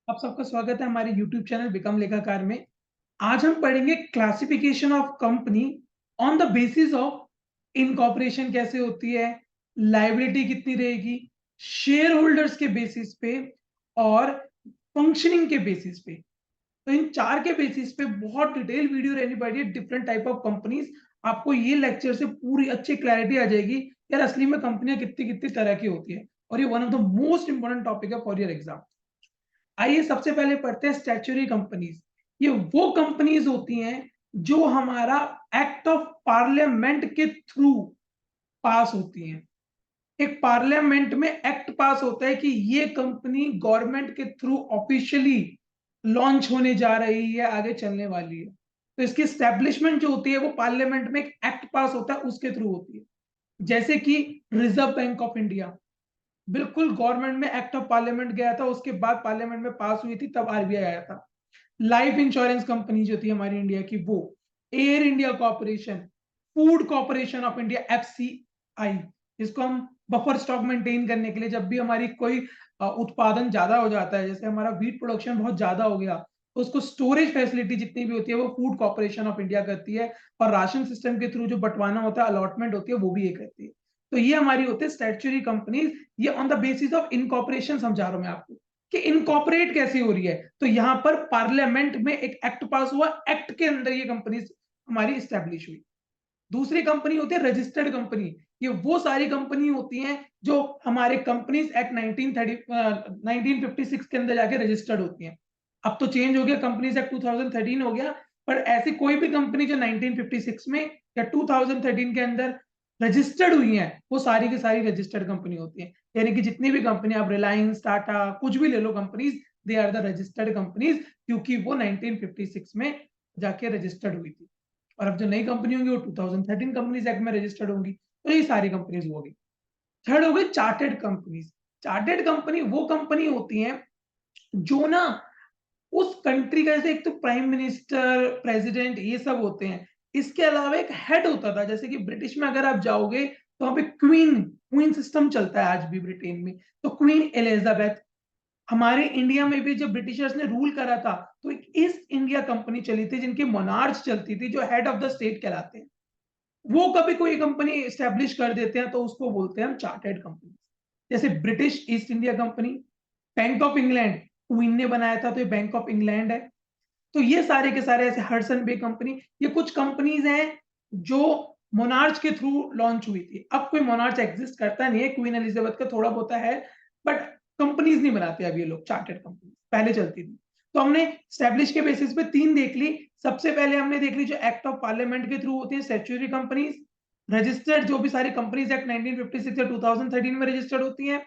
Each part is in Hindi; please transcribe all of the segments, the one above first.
आप सबका स्वागत है हमारे YouTube चैनल बिकम लेखाकार में। आज हम पढ़ेंगे classification of company on the basis of incorporation कैसे होती है, लायबिलिटी कितनी रहेगी, शेयर होल्डर्स के बेसिस पे और फंक्शनिंग के बेसिस पे। तो इन चार के बेसिस पे बहुत डिटेल वीडियो रहनी पड़ेगी डिफरेंट टाइप ऑफ कंपनीज। आपको ये लेक्चर से पूरी अच्छी क्लैरिटी आ जाएगी यार असली में कंपनियां कितनी कितनी तरह की होती है और ये one of the most important topic है फॉर योर एग्जाम। आइए सबसे पहले पढ़ते हैं स्टैट्यूटरी कंपनीज। ये वो कंपनीज होती हैं जो हमारा एक्ट ऑफ पार्लियामेंट के थ्रू पास होती हैं। एक पार्लियामेंट में एक्ट पास होता है कि ये कंपनी गवर्नमेंट के थ्रू ऑफिशियली लॉन्च होने जा रही है, आगे चलने वाली है। तो इसकी स्टैब्लिशमेंट जो होती है वो पार्लियामेंट में एक एक्ट पास होता है उसके थ्रू होती है। जैसे कि रिजर्व बैंक ऑफ इंडिया, बिल्कुल गवर्नमेंट में एक्ट ऑफ पार्लियामेंट गया था, उसके बाद पार्लियामेंट में पास हुई थी, तब आरबीआई आया था। लाइफ इंश्योरेंस कंपनी जो थी हमारी इंडिया की वो, air India corporation, food corporation of India FCI, जिसको हम बफर स्टॉक मेंटेन करने के लिए जब भी हमारी कोई उत्पादन ज्यादा हो जाता है, जैसे हमारा व्हीट प्रोडक्शन बहुत ज्यादा हो गया, तो उसको स्टोरेज फैसिलिटी जितनी भी होती है वो फूड कॉर्पोरेशन ऑफ इंडिया करती है। और राशन सिस्टम के थ्रू जो बंटवाना होता है, अलॉटमेंट होती है, वो भी ये करती है। तो ये हमारी होती है स्टैट्यूटरी कंपनीज। ये on the basis of incorporation समझा रहा हूं मैं आपको कि इनकॉर्पोरेट कैसे हो रही है। तो यहां पर पार्लियामेंट में एक एक्ट पास हुआ, एक्ट के अंदर ये कंपनी हमारी स्टैब्लिश हुई। दूसरी कंपनी होती है रजिस्टर्ड कंपनी। ये वो सारी कंपनी होती हैं जो हमारे कंपनीज एक्ट 1956 के अंदर जाके रजिस्टर्ड होती हैं। अब तो चेंज हो गया, कंपनीज एक्ट 2013 हो गया, पर ऐसी कोई भी कंपनी जो 1956 में या 2013 के अंदर रजिस्टर्ड हुई है वो सारी की सारी रजिस्टर्ड कंपनी होती है। यानी कि जितनी भी कंपनी, आप रिलायंस, टाटा, कुछ भी ले लो companies, they are the registered companies, क्योंकि वो 1956 में जाके रजिस्टर्ड हुई थी। और अब जो नई कंपनी होंगी वो 2013 कंपनीज एक्ट में रजिस्टर्ड होंगी। तो ये सारी कंपनीज होगी। थर्ड हो गई चार्टेड कंपनीज। चार्टेड कंपनी वो कंपनी होती है जो ना उस कंट्री का, जैसे एक तो प्राइम मिनिस्टर, प्रेसिडेंट, ये सब होते हैं, इसके अलावा एक हेड होता था। जैसे कि ब्रिटिश में अगर आप जाओगे तो वहां पे क्वीन क्वीन सिस्टम चलता है आज भी ब्रिटेन में। तो क्वीन एलिजाबेथ, हमारे इंडिया में भी जब ब्रिटिशर्स ने रूल करा था तो एक ईस्ट इंडिया कंपनी चली थी जिनकी मोनार्च चलती थी, जो हेड ऑफ द स्टेट कहलाते हैं। वो कभी कोई कंपनी स्टैब्लिश कर देते हैं तो उसको बोलते हैं हम चार्टर्ड कंपनी। जैसे British east India company, bank of England queen ने बनाया था तो ये बैंक ऑफ इंग्लैंड है। तो ये सारे के सारे, ऐसे हडसन बे कंपनी, ये कुछ कंपनीज हैं जो मोनार्च के थ्रू लॉन्च हुई थी। अब कोई मोनार्च एग्जिस्ट करता नहीं है, क्वीन एलिजाबेथ का थोड़ा बहुत है, बट कंपनीज नहीं बनाते अब ये लोग, चार्टर्ड कंपनी पहले चलती थी। तो हमने स्टैब्लिश के बेसिस पे तीन देख ली। सबसे पहले हमने देख ली जो एक्ट ऑफ पार्लियामेंट के थ्रू होती है, स्टैट्यूटरी कंपनीज। रजिस्टर्ड जो भी सारी कंपनीज एक्ट 1956 या 2013 में रजिस्टर्ड होती हैं।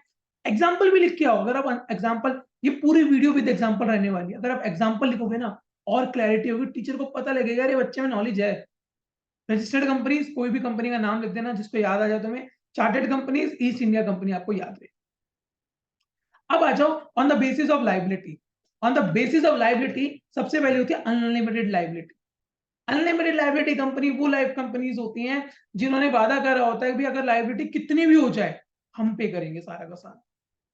एग्जाम्पल भी लिख के आओ, अगर आप एग्जाम्पल, ये पूरी वीडियो विद एग्जाम्पल रहने वाली है, अगर आप एग्जाम्पल लिखोगे ना और क्लैरिटी होगी, टीचर को पता लगेगा अरे बच्चे में नॉलेज है। रजिस्टर्ड कंपनीज, कोई भी कंपनी का नाम लिख देना जिसको याद आ जाए तुम्हें। Chartered companies, east India company आपको याद रहे। अब आ जाओ on the basis of liability. On the basis of liability सबसे पहले होती है unlimited liability. Unlimited liability company वो लाइफ कंपनीज होती हैं जिन्होंने वादा करा होता है कि अगर लाइबिलिटी कितनी भी हो जाए हम पे करेंगे सारा का सारा।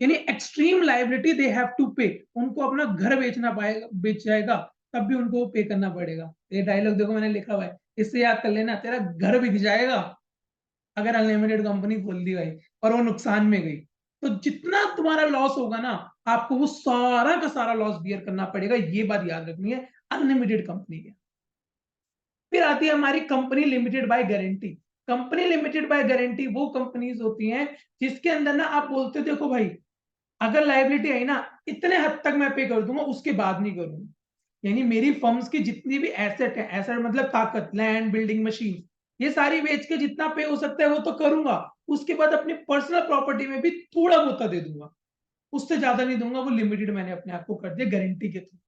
यानी extreme liability they have to pay. उनको अपना घर बेचना पाएगा, बेच जाएगा, तब भी उनको पे करना पड़ेगा। ये डायलॉग देखो मैंने लिखा हुआ है, इससे याद कर लेना, तेरा घर बिक जाएगा अगर अनलिमिटेड कंपनी खोल दी गई और वो नुकसान में गई। तो जितना तुम्हारा लॉस होगा ना, आपको वो सारा का सारा लॉस बियर करना पड़ेगा, ये बात याद रखनी है अनलिमिटेड कंपनी के। फिर आती है हमारी company limited by guarantee. Company limited by guarantee वो कंपनीज होती हैं जिसके अंदर ना आप बोलते हो देखो भाई, अगर लाइबिलिटी आई ना इतने हद तक मैं पे कर दूंगा, उसके बाद नहीं करूंगा। यानी मेरी फर्म्स की जितनी भी एसेट है, एसेट मतलब ताकत, लैंड, बिल्डिंग, मशीन, ये सारी बेच के जितना पे हो सकता है वो तो करूंगा। उसके बाद अपनी पर्सनल प्रॉपर्टी में भी थोड़ा बहुत दे दूंगा, उससे ज्यादा नहीं दूंगा। वो लिमिटेड मैंने अपने आप को कर दिया गारंटी के थ्रू।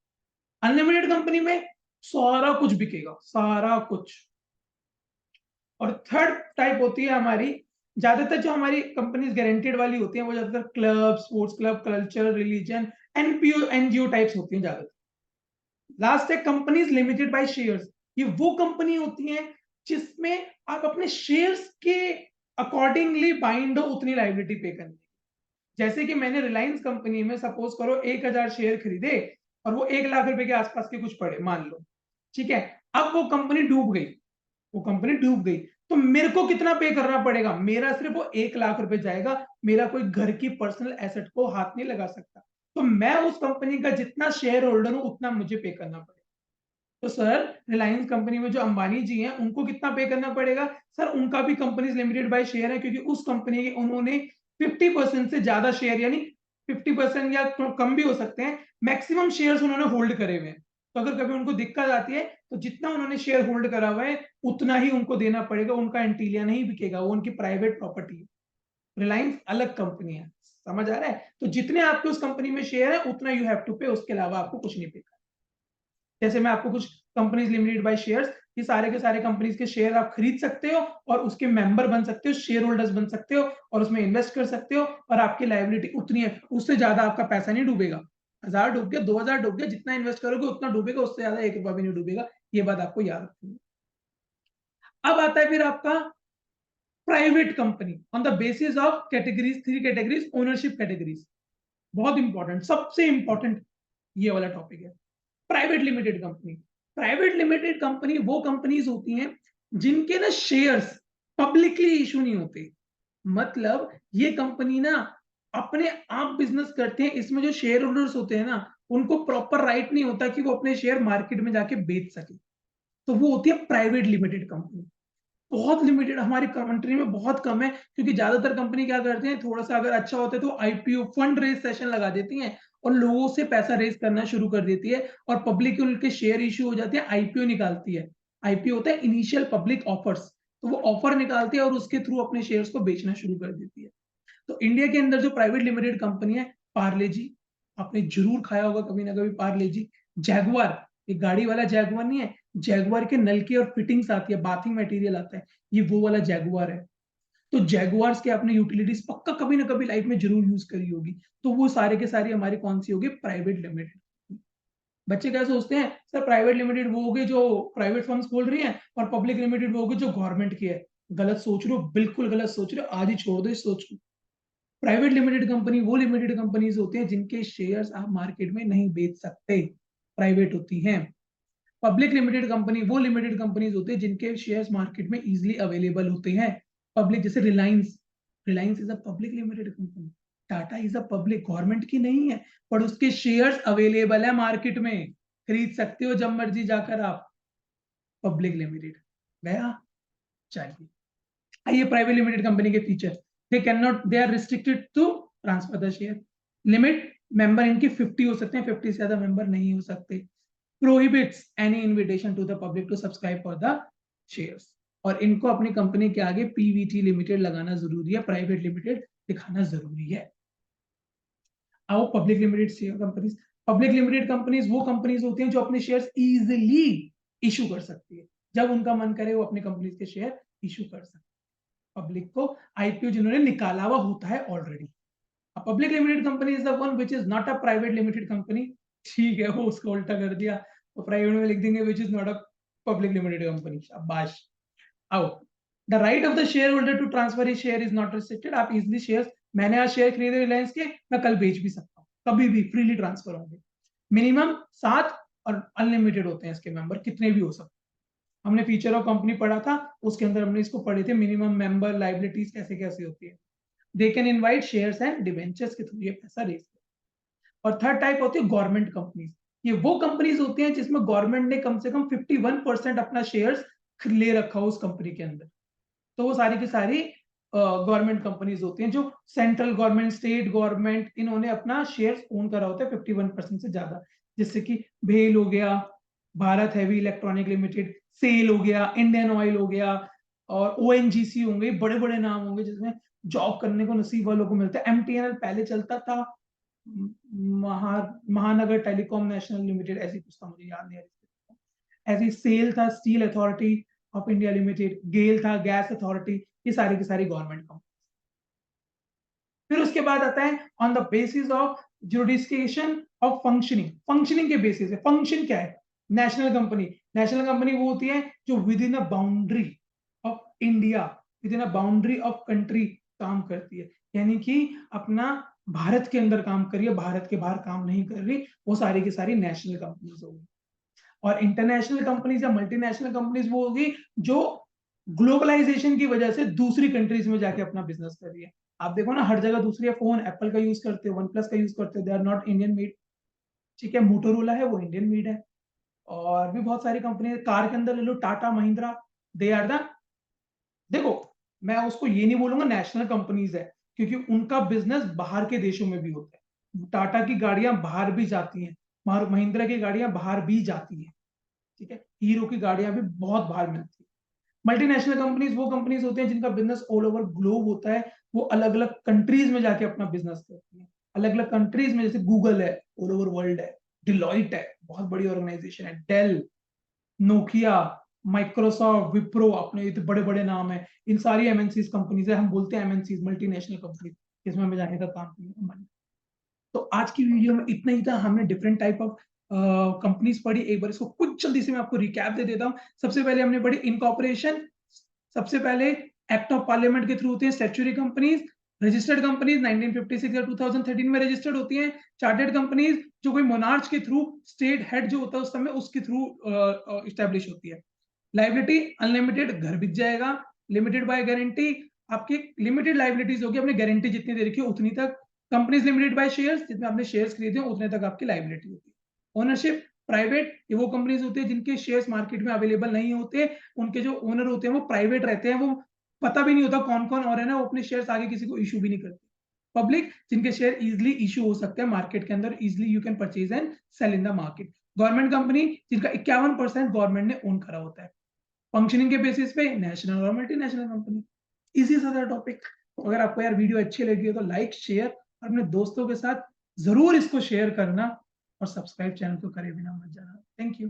अनलिमिटेड कंपनी में सारा कुछ बिकेगा, सारा कुछ। और थर्ड टाइप होती है हमारी, ज्यादातर जो हमारी कंपनीज गारंटेड वाली होती हैं वो ज्यादातर club, sports club, culture, religion, NPO, NGO types होती हैं ज्यादातर। लास्ट है कंपनीज लिमिटेड बाय शेयर्स। ये वो कंपनी होती हैं जिसमें आप अपने शेयर्स के अकॉर्डिंगली बाइंड हो उतनी लाइबिलिटी पे करनी। जैसे कि मैंने रिलायंस कंपनी में सपोज करो 1000 शेयर खरीदे और वो 1 लाख रुपए के आसपास के कुछ पड़े मान लो, ठीक है। अब वो कंपनी डूब गई, वो कंपनी डूब गई, तो मेरे को कितना पे करना पड़ेगा? मेरा सिर्फ वो 1 लाख रुपए जाएगा, मेरा कोई घर की पर्सनल एसेट को हाथ नहीं लगा सकता। तो मैं उस कंपनी का जितना शेयर होल्डर हूं उतना मुझे पे करना पड़ेगा। तो सर रिलायंस कंपनी में जो अंबानी जी हैं उनको कितना पे करना पड़ेगा? सर उनका भी कंपनीज लिमिटेड बाय शेयर है, क्योंकि उस कंपनी के उन्होंने 50% से ज्यादा शेयर, यानी 50% या तो कम भी हो सकते हैं, मैक्सिमम शेयर्स उन्होंने होल्ड करे हुए हैं। तो अगर कभी उनको दिक्कत आती है तो जितना उन्होंने शेयर होल्ड करा हुआ है उतना ही उनको देना पड़ेगा, उनका एंटीलिया नहीं बिकेगा, वो उनकी प्राइवेट प्रॉपर्टी है। रिलायंस अलग कंपनी है, समझ आ रहा है? तो जितने आपके उस कंपनी में शेयर है उतना यू हैव टू पे, उसके अलावा आपको कुछ नहीं पे। जैसे मैं आपको कुछ कंपनीज लिमिटेड बाय शेयर्स, ये सारे के सारे कंपनीज के शेयर आप खरीद सकते हो और उसके मेंबर बन सकते हो, शेयर होल्डर्स बन सकते हो और उसमें इन्वेस्ट कर सकते हो, और आपकी लायबिलिटी उतनी है, उससे ज्यादा आपका पैसा नहीं डूबेगा। 1000 डूब गया, 2000 डूब गया, जितना इन्वेस्ट करोगे उतना डूबेगा, उससे ज्यादा 1 रुपया भी नहीं डूबेगा। ये बात आपको याद रखनी है। अब आता है फिर आपका private company on the basis of categories, 3 categories, ownership categories. बहुत इंपॉर्टेंट, सबसे इंपॉर्टेंट ये वाला टॉपिक है। Private limited company, private limited company वो कंपनीज होती हैं जिनके ना शेयर्स पब्लिकली इशू नहीं होते। मतलब ये कंपनी ना अपने आप बिजनेस करते हैं, इसमें जो शेयर होल्डर्स होते हैं ना उनको प्रॉपर राइट नहीं होता कि वो अपने शेयर मार्केट में जाके बेच सके। तो वो होती है प्राइवेट लिमिटेड कंपनी। बहुत लिमिटेड, हमारी कंट्री में बहुत कम है, क्योंकि ज्यादातर कंपनी क्या करते हैं, थोड़ा सा अगर अच्छा होता है तो आईपीओ फंड रेज सेशन लगा देती हैं और लोगों से पैसा रेज करना शुरू कर देती है और पब्लिक उनके शेयर इश्यू हो जाते हैं, आईपीओ निकालती है। आईपीओ होता है इनिशियल पब्लिक ऑफर्स, तो वो ऑफर निकालती है और उसके थ्रू अपने शेयर्स को बेचना शुरू कर देती है। तो इंडिया के अंदर जो प्राइवेट लिमिटेड कंपनी है, पार्ले जी, आपने जरूर खाया होगा कभी ना कभी पार्ले जी। जैगुआर, ये गाड़ी वाला जैगुआर नहीं है, जैगुआर के नल की और फिटिंग्स आती है, बाथिंग मटेरियल आता है, ये वो वाला जैगुआर है। तो जैगुआर्स के आपने यूटिलिटीज पक्का कभी ना कभी लाइफ में जरूर यूज करी होगी। तो वो सारे के सारे हमारी कौन सी होगी? Private limited. बच्चे क्या सोचते हैं, सर प्राइवेट लिमिटेड वो होगी जो प्राइवेट फर्म्स खोल रही हैं और पब्लिक लिमिटेड वो होगी जो गवर्नमेंट की है। गलत सोच रहे हो, बिल्कुल गलत सोच रहे हो, आज ही छोड़ दो इस सोच को। प्राइवेट लिमिटेड कंपनी वो लिमिटेड कंपनीज होती हैं जिनके शेयर्स आप मार्केट में नहीं बेच सकते, प्राइवेट होती हैं। पब्लिक लिमिटेड कंपनी वो लिमिटेड कंपनीज होती है जिनके शेयर्स मार्केट में इजीली अवेलेबल होते हैं। पब्लिक जैसे Reliance, Reliance is a public limited company. Tata is a public, government की नहीं है, पर उसके शेयर्स अवेलेबल है मार्केट में, खरीद सकते हो जब मर्जी जाकर आप। पब्लिक लिमिटेड गया। चलिए, आइए प्राइवेट लिमिटेड कंपनी के feature. They can not, they are restricted to transfer the share. Limit, member इनकी 50 हो सकते हैं, 50 से ज्यादा मेंबर नहीं हो सकते। Prohibits any invitation to the public to subscribe for the shares. और इनको अपनी कंपनी के आगे पीवीटी लिमिटेड लगाना जरूरी है, प्राइवेट लिमिटेड दिखाना जरूरी है। आओ public limited share companies. Public limited companies वो कंपनीज होती हैं जो अपने शेयर्स इजीली इशू कर सकती है, जब उनका मन करे वो अपनी कंपनीज के शेयर इशू कर सकते हैं। पब्लिक को आईपीओ जिन्होंने निकाला हुआ होता है already. Public limited company is the one which is not a private limited company. ठीक है, वो उसको उल्टा कर दिया, तो प्राइवेट में लिख देंगे which is not a public limited company. शाबाश। आओ, the right of the share holder to transfer his share is not restricted. आप इजिली शेयर, मैंने आज शेयर खरीदे रिलायंस के, मैं कल बेच भी सकता हूँ, कभी भी फ्रीली ट्रांसफर होंगे। मिनिमम 7 और अनलिमिटेड होते हैं इसके मेंबर, कितने भी हो सकते हैं। हमने फीचर ऑफ कंपनी पढ़ा था, उसके अंदर हमने इसको पढ़े थे, मिनिमम मेंबर लाइबिलिटीज कैसे कैसे होती है। They can invite shares and debentures के थ्रू ये पैसा रेज कर। और थर्ड टाइप होती है गवर्नमेंट कंपनीज। ये वो कंपनीज होती हैं जिसमें गवर्नमेंट ने कम से कम 51% अपना शेयर्स ले रखा हो उस कंपनी के अंदर। तो वो सारी की सारी गवर्नमेंट कंपनीज होती हैं, जो सेंट्रल गवर्नमेंट, स्टेट गवर्नमेंट, इन्होंने अपना शेयर्स ओन करा होता है 51% से ज्यादा। जैसे कि भेल हो गया, Bharat heavy electronic limited, SAIL हो गया, इंडियन ऑयल हो गया, और ओएनजीसी होंगे, बड़े बड़े नाम होंगे जिसमें जॉब करने को नसीब वालों को मिलता है। एमटीएनएल पहले चलता था, महानगर टेलीकॉम नेशनल लिमिटेड, ऐसी कुछ था, मुझे याद नहीं आ रही। ऐसी सेल था, steel authority of India limited, GAIL था, गैस अथॉरिटी, ये सारी की सारी गवर्नमेंट कंपनी। फिर उसके बाद आता है on the basis of jurisdiction of functioning. Functioning के बेसिस है, फंक्शन क्या है? नेशनल कंपनी, नेशनल कंपनी वो होती है जो with in a boundary of India, with in a boundary of country काम करती है, यानी कि अपना भारत के अंदर काम कर रही है, भारत के बाहर काम नहीं कर रही, वो सारी की सारी नेशनल कंपनीज होगी। और इंटरनेशनल कंपनीज या मल्टीनेशनल कंपनीज वो होगी जो ग्लोबलाइजेशन की वजह से दूसरी कंट्रीज में जाके अपना बिजनेस कर रही है। आप देखो ना, हर जगह दूसरी फोन एप्पल का यूज करते हो, वन प्लस का यूज करते हो, they are not Indian made. ठीक है, मोटोरोला है वो इंडियन मेड है। और भी बहुत सारी कंपनी, कार के अंदर ले लो Tata Mahindra, they are the, देखो मैं उसको ये नहीं बोलूंगा नेशनल कंपनीज है, क्योंकि उनका बिजनेस बाहर के देशों में भी होता है। टाटा की गाड़ियां बाहर भी जाती हैं, महिंद्रा की गाड़ियां बाहर भी जाती हैं। ठीक है, हीरो की गाड़ियां भी बहुत बाहर मिलती है। मल्टीनेशनल कंपनीज वो कंपनीज होते हैं जिनका बिजनेस ऑल ओवर ग्लोब होता है, वो अलग अलग कंट्रीज में जाके अपना बिजनेस करती है। अलग अलग कंट्रीज में, जैसे गूगल है, ऑल ओवर वर्ल्ड है, डिलॉइट है, बहुत बड़ी ऑर्गेनाइजेशन है, डेल, नोकिया, माइक्रोसॉफ्ट, विप्रो, अपने इतने बड़े बड़े नाम है। इन सारी एमएनसीज कंपनीज है, हम बोलते हैं एमएनसीज, मल्टीनेशनल कंपनीज, इसमें हमें जाने का काम नहीं है हमारे। तो आज की वीडियो में इतना ही था। हमने डिफरेंट टाइप ऑफ कंपनीज पढ़ी, एक बार इसको कुछ जल्दी से मैं आपको रिकैप दे देता हूँ। सबसे पहले हमने पढ़ी इनकॉर्पोरेशन। सबसे पहले एक्ट ऑफ पार्लियामेंट के थ्रू होती है स्टैट्यूटरी कंपनीज। रजिस्टर्ड कंपनीज 1956 या 2013 में रजिस्टर्ड होती हैं। चार्टर्ड कंपनीज जो कोई मोनार्च के थ्रू, स्टेट हेड जो होता है उस समय उसके थ्रू इस्टेब्लिश होती है। लाइबिलिटी अनलिमिटेड, घर बिक जाएगा। लिमिटेड बाय गारंटी, आपकी लिमिटेड लाइबिलिटीज होगी, आपने गारंटी जितनी दे रखी है उतनी तक। कंपनीज लिमिटेड बाय शेयर्स, जितने आपने शेयर्स खरीदे उतने तक आपकी लाइबिलिटी होती है। ओनरशिप प्राइवेट, ये वो कंपनीज होती है जिनके शेयर्स मार्केट में अवेलेबल नहीं होते, उनके जो ओनर होते हैं वो प्राइवेट रहते हैं, वो पता भी नहीं होता कौन कौन और है ना, वो अपने शेयर्स आगे किसी को इशू भी नहीं करते। पब्लिक, जिनके शेयर इजिली इशू हो सकते हैं मार्केट के अंदर, easily you can purchase and sell in the market. Government company, जिनका 51% गवर्नमेंट ने ओन करा होता है। फंक्शनिंग के बेसिस पे नेशनल और मल्टीनेशनल कंपनी। इजी सा था टॉपिक। अगर आपको यार वीडियो अच्छी लगी हो तो लाइक शेयर और अपने दोस्तों के साथ जरूर इसको शेयर करना, और सब्सक्राइब चैनल को करे बिना मत जाना। Thank you.